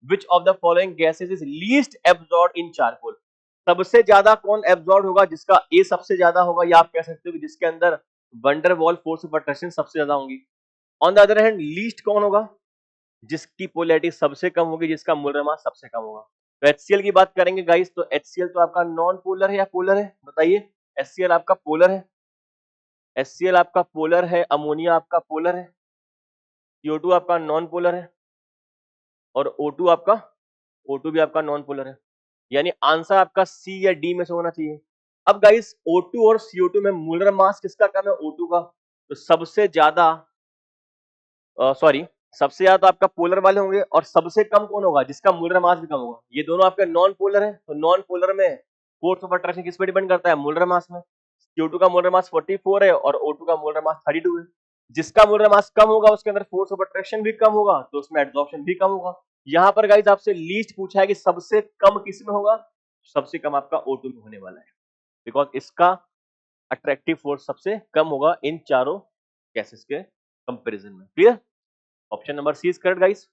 Which of the following gases is least absorb in charcoal, सबसे ज्यादा कौन absorb होगा, जिसका ए सबसे ज्यादा होगा, या आप कह सकते हो कि जिसके अंदर wonder wall force of attraction सबसे ज्यादा होंगी। On the other hand least कौन होगा, जिसकी पोलैरिटी सबसे कम होगी, जिसका मोलर मास सबसे कम होगा। तो HCl की बात करेंगे गाइस, तो HCl तो आपका नॉन पोलर है या पोलर है, बताइए। HCl आपका पोलर है, HCl आपका पोलर है, अमोनिया आपका पोलर है, CO2 आपका नॉन पोलर है, और O2 आपका, O2 भी आपका नॉन पोलर है। यानी आंसर आपका C या D में से होना चाहिए। अब गाइस O2 और CO2 में मोलर मास किसका कम है, O2 का। तो सबसे ज्यादा सबसे ज्यादा तो आपका पोलर वाले होंगे, और सबसे कम कौन होगा, जिसका मोलर मास भी कम होगा। ये दोनों आपके नॉन पोलर है, तो नॉन पोलर में फोर्स ऑफ अट्रैक्शन किस पे डिपेंड करता है, मोलर मास में। CO2 का मोलर मास 44 है और O2 का मोलर मास 32 है। जिसका मोलर मास कम होगा उसके अंदर फोर्स ऑफ अट्रैक्शन भी कम होगा, तो उसमें एब्जॉर्प्शन भी कम होगा। यहाँ पर गाइस आपसे लीस्ट पूछा है कि सबसे कम किस में होगा, सबसे कम आपका O2 में होने वाला है, बिकॉज इसका अट्रैक्टिव फोर्स सबसे कम होगा इन चारों गैसेस के कंपैरिजन में। Clear? Option number C is correct guys.